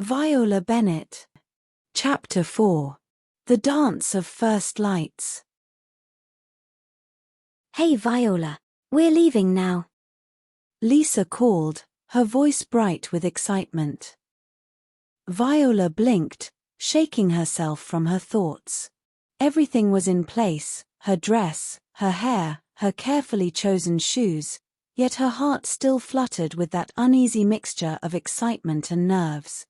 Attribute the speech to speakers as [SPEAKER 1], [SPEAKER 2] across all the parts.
[SPEAKER 1] Viola Bennet. Chapter 4. The Dance of First Lights.
[SPEAKER 2] Hey Viola, we're leaving now.
[SPEAKER 1] Lisa called, her voice bright with excitement. Viola blinked, shaking herself from her thoughts. Everything was in place, her dress, her hair, her carefully chosen shoes, yet her heart still fluttered with that uneasy mixture of excitement and nerves.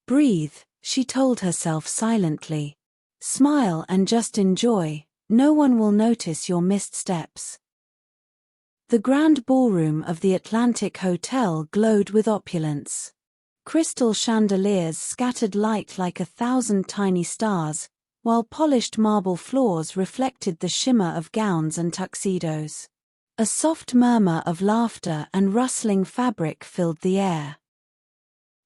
[SPEAKER 1] Breathe, she told herself silently. Smile and just enjoy, no one will notice your missed steps. The grand ballroom of the Atlantic Hotel glowed with opulence. Crystal chandeliers scattered light like 1,000 tiny stars, while polished marble floors reflected the shimmer of gowns and tuxedos. A soft murmur of laughter and rustling fabric filled the air.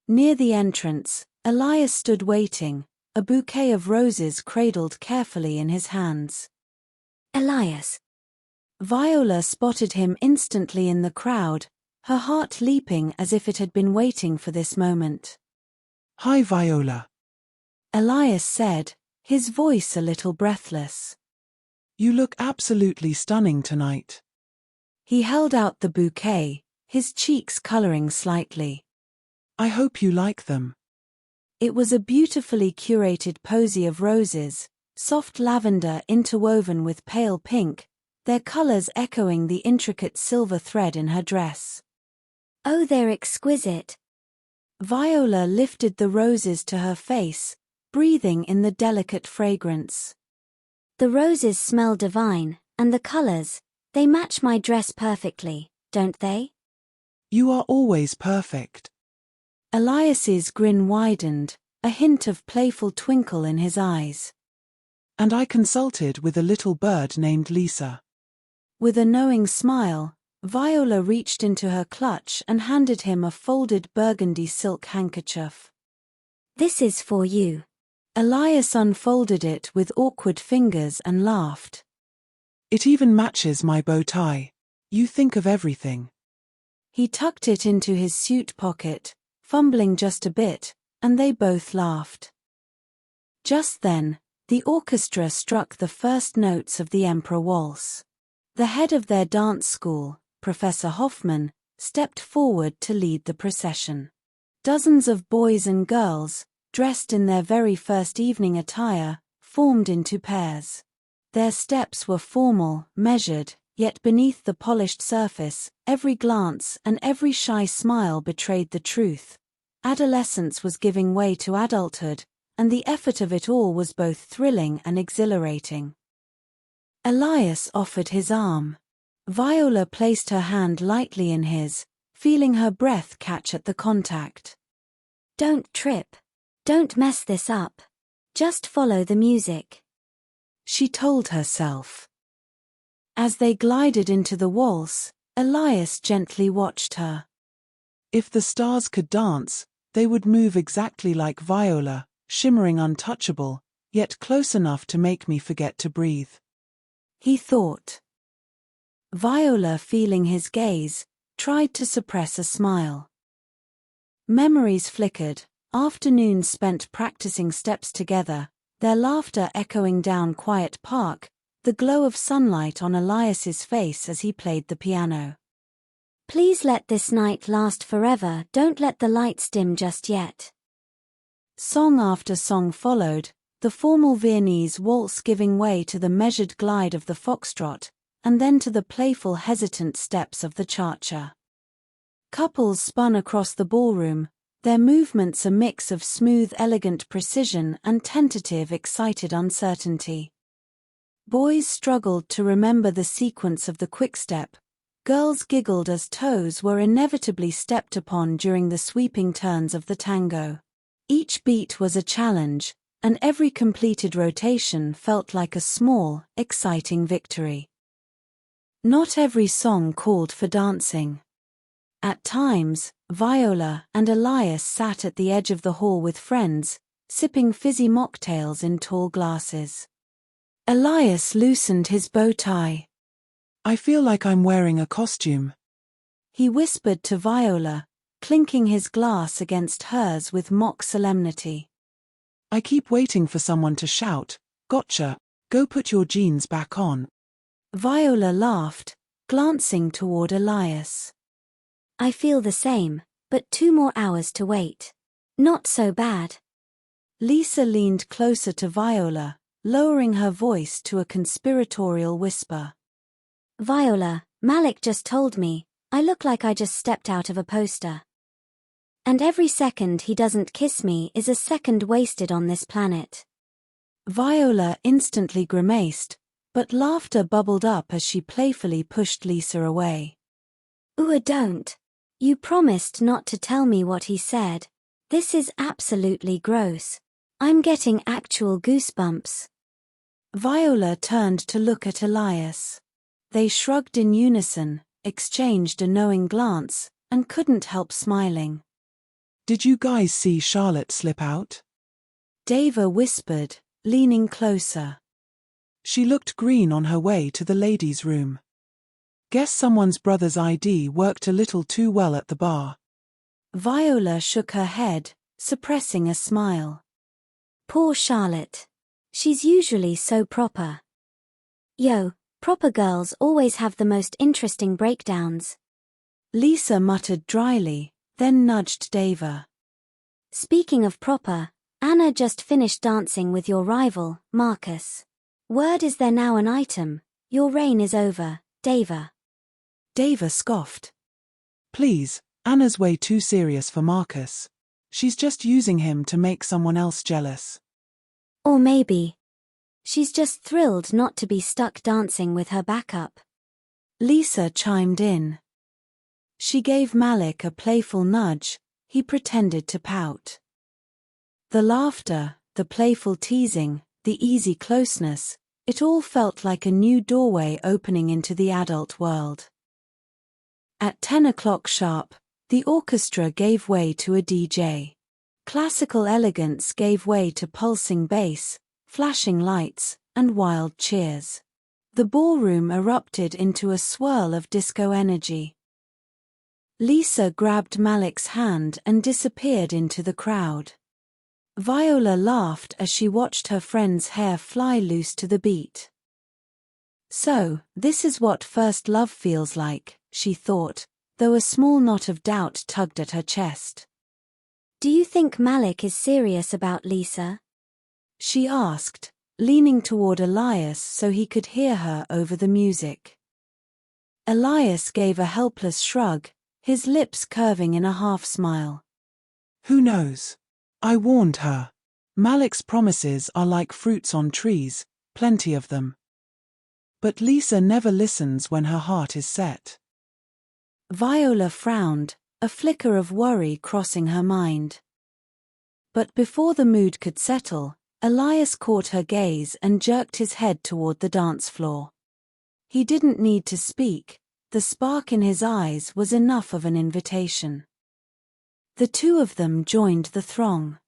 [SPEAKER 1] Near the entrance, Elias stood waiting, a bouquet of roses cradled carefully in his hands.
[SPEAKER 2] Elias.
[SPEAKER 1] Viola spotted him instantly in the crowd, her heart leaping as if it had been waiting for this moment.
[SPEAKER 3] Hi Viola.
[SPEAKER 1] Elias said, his voice a little breathless.
[SPEAKER 3] You look absolutely stunning tonight.
[SPEAKER 1] He held out the bouquet, his cheeks coloring slightly.
[SPEAKER 3] I hope you like them.
[SPEAKER 1] It was a beautifully curated posy of roses, soft lavender interwoven with pale pink, their colors echoing the intricate silver thread in her dress.
[SPEAKER 2] Oh, they're exquisite.
[SPEAKER 1] Viola lifted the roses to her face, breathing in the delicate fragrance.
[SPEAKER 2] The roses smell divine, and the colors, they match my dress perfectly, don't they?
[SPEAKER 3] You are always perfect.
[SPEAKER 1] Elias's grin widened, a hint of playful twinkle in his eyes.
[SPEAKER 3] And I consulted with a little bird named Lisa.
[SPEAKER 1] With a knowing smile, Viola reached into her clutch and handed him a folded burgundy silk handkerchief.
[SPEAKER 2] This is for you.
[SPEAKER 1] Elias unfolded it with awkward fingers and laughed.
[SPEAKER 3] It even matches my bow tie. You think of everything.
[SPEAKER 1] He tucked it into his suit pocket, fumbling just a bit, and they both laughed. Just then, the orchestra struck the first notes of the Emperor Waltz. The head of their dance school, Professor Hoffman, stepped forward to lead the procession. Dozens of boys and girls, dressed in their very first evening attire, formed into pairs. Their steps were formal, measured, yet beneath the polished surface, every glance and every shy smile betrayed the truth. Adolescence was giving way to adulthood, and the effort of it all was both thrilling and exhilarating. Elias offered his arm. Viola placed her hand lightly in his, feeling her breath catch at the contact.
[SPEAKER 2] Don't trip. Don't mess this up. Just follow the music,
[SPEAKER 1] she told herself. As they glided into the waltz, Elias gently watched her.
[SPEAKER 3] If the stars could dance, they would move exactly like Viola, shimmering untouchable, yet close enough to make me forget to breathe.
[SPEAKER 1] He thought. Viola, feeling his gaze, tried to suppress a smile. Memories flickered, afternoons spent practicing steps together, their laughter echoing down Quiet Park, the glow of sunlight on Elias's face as he played the piano.
[SPEAKER 2] Please let this night last forever, don't let the lights dim just yet.
[SPEAKER 1] Song after song followed, the formal Viennese waltz giving way to the measured glide of the foxtrot, and then to the playful hesitant steps of the cha-cha. Couples spun across the ballroom, their movements a mix of smooth elegant precision and tentative excited uncertainty. Boys struggled to remember the sequence of the quickstep, girls giggled as toes were inevitably stepped upon during the sweeping turns of the tango. Each beat was a challenge, and every completed rotation felt like a small, exciting victory. Not every song called for dancing. At times, Viola and Elias sat at the edge of the hall with friends, sipping fizzy mocktails in tall glasses. Elias loosened his bow tie.
[SPEAKER 3] I feel like I'm wearing a costume.
[SPEAKER 1] He whispered to Viola, clinking his glass against hers with mock solemnity.
[SPEAKER 3] I keep waiting for someone to shout, "Gotcha, go put your jeans back on."
[SPEAKER 1] Viola laughed, glancing toward Elias.
[SPEAKER 2] I feel the same, but 2 more hours to wait. Not so bad.
[SPEAKER 1] Lisa leaned closer to Viola, lowering her voice to a conspiratorial whisper.
[SPEAKER 2] Viola, Malik just told me, I look like I just stepped out of a poster. And every second he doesn't kiss me is a second wasted on this planet.
[SPEAKER 1] Viola instantly grimaced, but laughter bubbled up as she playfully pushed Lisa away.
[SPEAKER 2] Ooh, don't. You promised not to tell me what he said. This is absolutely gross. I'm getting actual goosebumps.
[SPEAKER 1] Viola turned to look at Elias. They shrugged in unison, exchanged a knowing glance, and couldn't help smiling.
[SPEAKER 3] Did you guys see Charlotte slip out?
[SPEAKER 1] Dava whispered, leaning closer.
[SPEAKER 3] She looked green on her way to the ladies' room. Guess someone's brother's ID worked a little too well at the bar.
[SPEAKER 1] Viola shook her head, suppressing a smile.
[SPEAKER 2] Poor Charlotte. She's usually so proper. Yo, proper girls always have the most interesting breakdowns.
[SPEAKER 1] Lisa muttered dryly, then nudged Dava.
[SPEAKER 2] Speaking of proper, Anna just finished dancing with your rival, Marcus. Word is there now an item. Your reign is over, Dava.
[SPEAKER 1] Dava scoffed.
[SPEAKER 3] Please, Anna's way too serious for Marcus. She's just using him to make someone else jealous.
[SPEAKER 2] Or maybe she's just thrilled not to be stuck dancing with her backup.
[SPEAKER 1] Lisa chimed in. She gave Malik a playful nudge. He pretended to pout. The laughter, the playful teasing, the easy closeness, it all felt like a new doorway opening into the adult world. At 10 o'clock sharp, the orchestra gave way to a DJ. Classical elegance gave way to pulsing bass, flashing lights, and wild cheers. The ballroom erupted into a swirl of disco energy. Lisa grabbed Malik's hand and disappeared into the crowd. Viola laughed as she watched her friend's hair fly loose to the beat. So, this is what first love feels like, she thought, though a small knot of doubt tugged at her chest.
[SPEAKER 2] Do you think Malik is serious about Lisa?
[SPEAKER 1] She asked, leaning toward Elias so he could hear her over the music. Elias gave a helpless shrug, his lips curving in a half-smile.
[SPEAKER 3] Who knows? I warned her. Malik's promises are like fruits on trees, plenty of them. But Lisa never listens when her heart is set.
[SPEAKER 1] Viola frowned, a flicker of worry crossing her mind. But before the mood could settle, Elias caught her gaze and jerked his head toward the dance floor. He didn't need to speak, the spark in his eyes was enough of an invitation. The two of them joined the throng.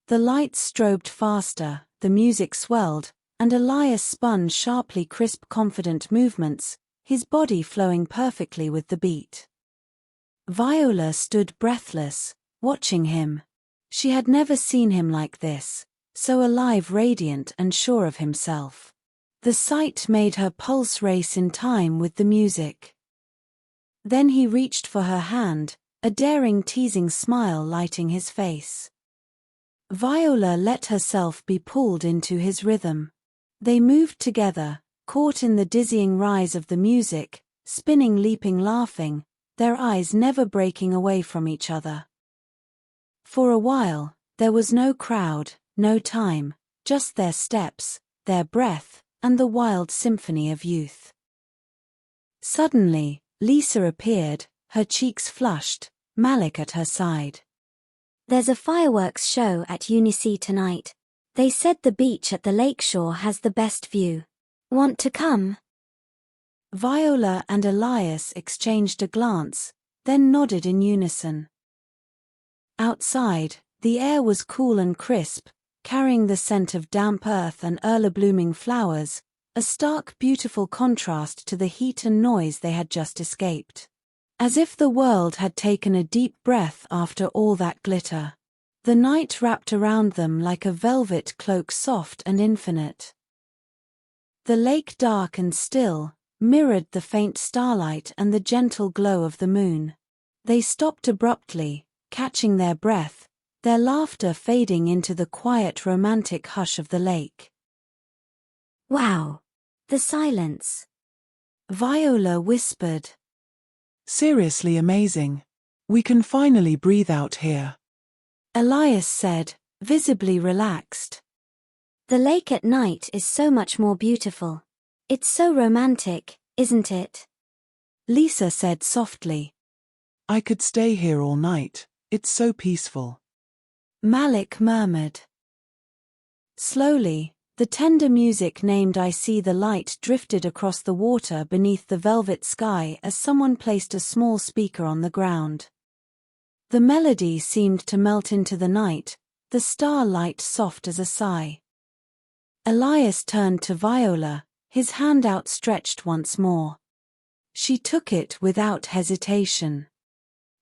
[SPEAKER 1] The lights strobed faster, the music swelled, and Elias spun sharply crisp confident movements, his body flowing perfectly with the beat. Viola stood breathless, watching him. She had never seen him like this, so alive, radiant and sure of himself. The sight made her pulse race in time with the music. Then he reached for her hand, a daring teasing smile lighting his face. Viola let herself be pulled into his rhythm. They moved together, caught in the dizzying rise of the music, spinning, leaping, laughing, their eyes never breaking away from each other. For a while, there was no crowd, no time, just their steps, their breath, and the wild symphony of youth. Suddenly, Lisa appeared, her cheeks flushed, Malik at her side.
[SPEAKER 2] There's a fireworks show at UniC tonight. They said the beach at the lakeshore has the best view. Want to come?
[SPEAKER 1] Viola and Elias exchanged a glance, then nodded in unison. Outside, the air was cool and crisp, carrying the scent of damp earth and early-blooming flowers, a stark, beautiful contrast to the heat and noise they had just escaped. As if the world had taken a deep breath after all that glitter. The night wrapped around them like a velvet cloak, soft and infinite. The lake, dark and still, mirrored the faint starlight and the gentle glow of the moon. They stopped abruptly, catching their breath, their laughter fading into the quiet, romantic hush of the lake.
[SPEAKER 2] Wow! The silence.
[SPEAKER 1] Viola whispered.
[SPEAKER 3] Seriously amazing. We can finally breathe out here.
[SPEAKER 1] Elias said, visibly relaxed.
[SPEAKER 2] The lake at night is so much more beautiful. It's so romantic, isn't it?
[SPEAKER 1] Lisa said softly.
[SPEAKER 3] I could stay here all night. It's so peaceful.
[SPEAKER 1] Malik murmured. Slowly, the tender music named I See the Light drifted across the water beneath the velvet sky as someone placed a small speaker on the ground. The melody seemed to melt into the night, the starlight soft as a sigh. Elias turned to Viola, his hand outstretched once more. She took it without hesitation.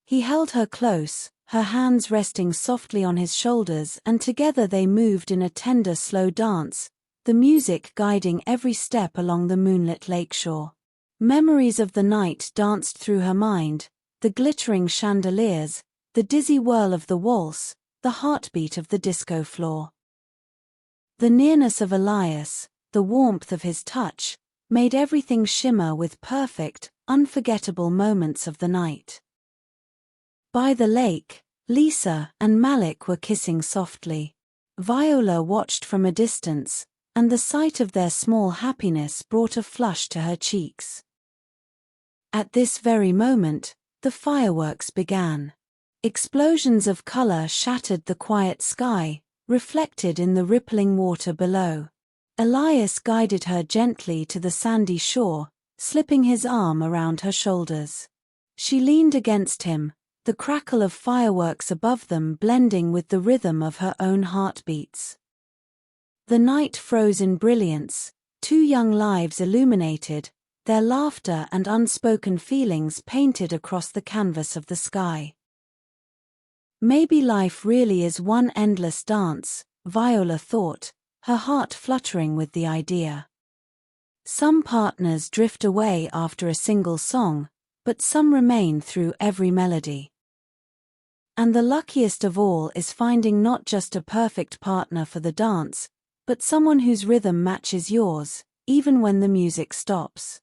[SPEAKER 1] He held her close, her hands resting softly on his shoulders, and together they moved in a tender, slow dance, the music guiding every step along the moonlit lakeshore. Memories of the night danced through her mind, the glittering chandeliers, the dizzy whirl of the waltz, the heartbeat of the disco floor. The nearness of Elias, the warmth of his touch, made everything shimmer with perfect, unforgettable moments of the night. By the lake, Lisa and Malik were kissing softly. Viola watched from a distance, and the sight of their small happiness brought a flush to her cheeks. At this very moment, the fireworks began. Explosions of color shattered the quiet sky, reflected in the rippling water below. Elias guided her gently to the sandy shore, slipping his arm around her shoulders. She leaned against him, the crackle of fireworks above them blending with the rhythm of her own heartbeats. The night froze in brilliance, two young lives illuminated, their laughter and unspoken feelings painted across the canvas of the sky. Maybe life really is one endless dance, Viola thought, her heart fluttering with the idea. Some partners drift away after a single song, but some remain through every melody. And the luckiest of all is finding not just a perfect partner for the dance, but someone whose rhythm matches yours, even when the music stops.